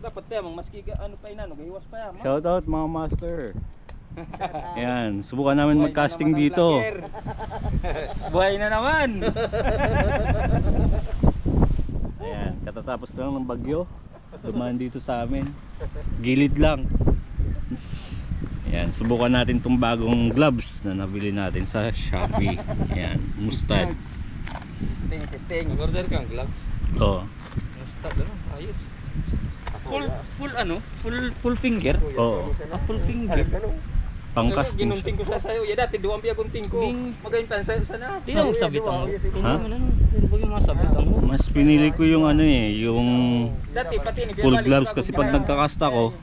Dapat tayo maski ano pa inano, gahiwas pa yan. Shout out mga master. Ayan, subukan namin mag-casting dito. Buhay na naman. Ayan, katatapos lang ng bagyo. Dumaan dito sa amin. Gilid lang. Ayan, subukan natin tong bagong gloves na nabili natin sa Shopee. Ayan, Mustad. Testing. Order kang gloves. Oo. Mustad ano? Ayos. Full ano? Full finger? Oo. Full finger. Pang-casting siya. Ginunting ko sa sayo. Ya dati duwang piya gunting ko. Magayon pa sa sana. Di na sabit ang. Ha? Hindi ba yung mga sabit ang? Mas pinili ko yung ano yung Dati pati ni full gloves kasi pag nagkakast ako,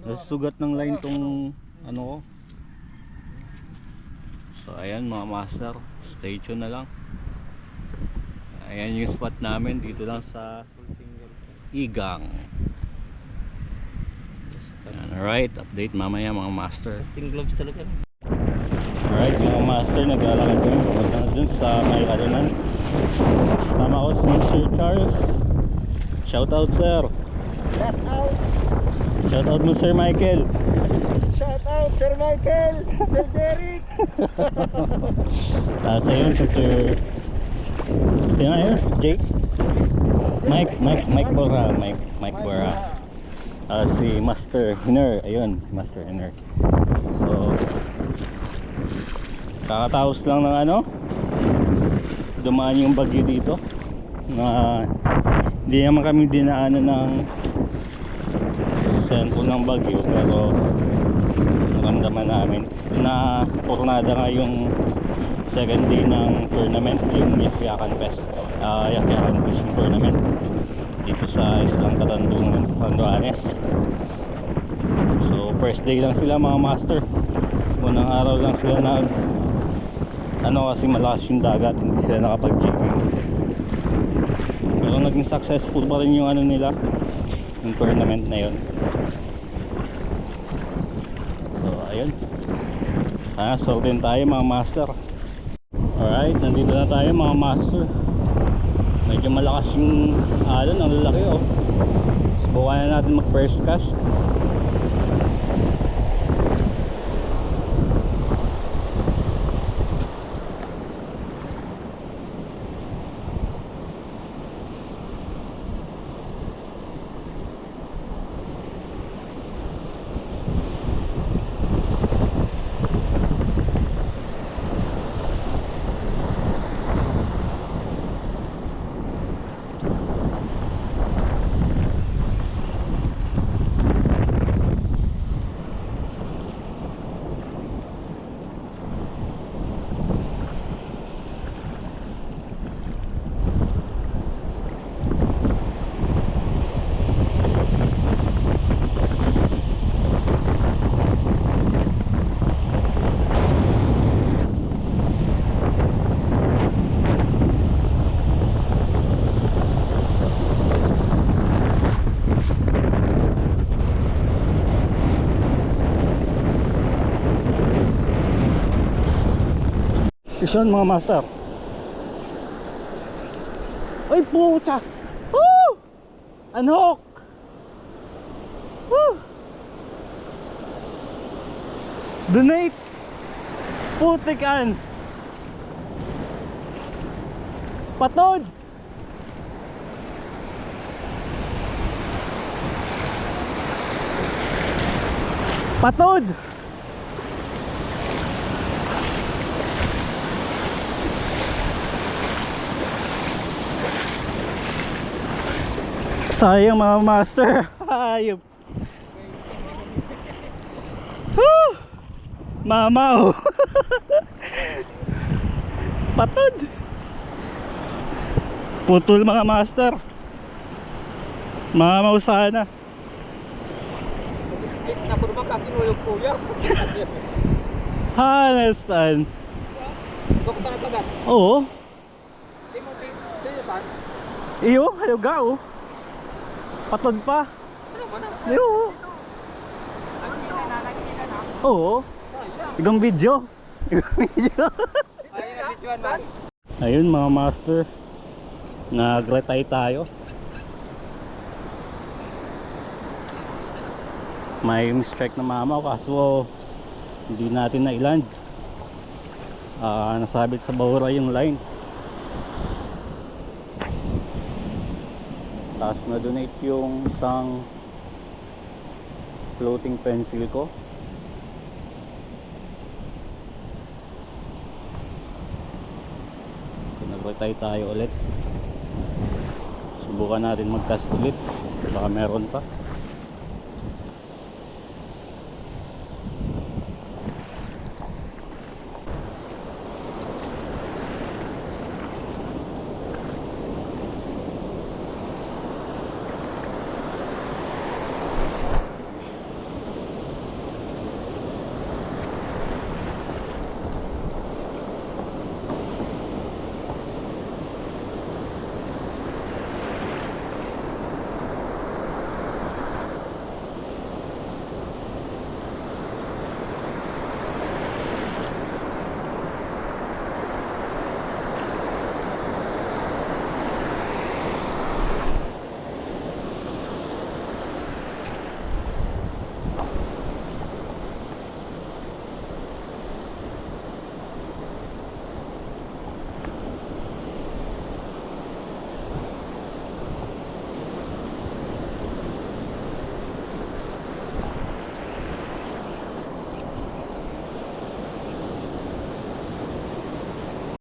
nasusugat ng line tong ano ko. So ayan mga master, stay tuned na lang. Ayan yung spot namin dito lang sa Igang. Alright, update mamaya mga master. Testing gloves talaga. Alright mga master, naglalakad kami papunta na dun sa may alunan. Sama ko si Sir Charles. Shout out sir. Shout out. Shout out mo Sir Michael. Shout out Sir Michael. Sir Derek. Tapos ayun si Sir ayun, Jake. Mike Bora. Mike Bora. Si Master Hiner. Ayun, si Master Hiner. So kakataos lang ng ano, dumaan yung bagyo dito na hindi naman kami dinaanan ng sentro ng bagyo, pero naramdaman namin na pornada nga yung second day ng tournament, yung Yakyakan Fest, Yakyakan Fishing Tournament dito sa Islang Katandungan, Catanduanes. So first day lang sila mga master, unang araw lang sila nag ano kasi malakas yung dagat, hindi sila nakapag-jigging, pero naging successful pa rin yung ano nila, yung tournament na yun. So ayun, sana sortin tayo mga master. Alright, nandito na tayo mga master. Medyo malakas yung alon, ang lalaki oh. Subukan na natin mag first cast. Yun mga master. Ay pucha. Woo! Unhook. Woo! Donate. Putikan. Patod. Patod. Sayang mga master. Ayop. Woo! Mamaw. Patod. Putol mga master. Mamaw sana. Split na po naman kakinulog kuya. Hanap saan? Dok ka na bagat. Oo. Di mo saan? Iyo, ayaw ga oh. Patod pa. Ano ba na? Iyo. Oo. Igang video. Igang video. Ayun ang videoan man. Ayun mga master, nag-retry tayo. May mistrike na mama kaso hindi natin na-land. Nasabit sa bahura yung line. Tapos na-donate yung isang floating pencil ko. Nag-retry tayo ulit. Subukan natin mag-cast ulit. Baka meron pa.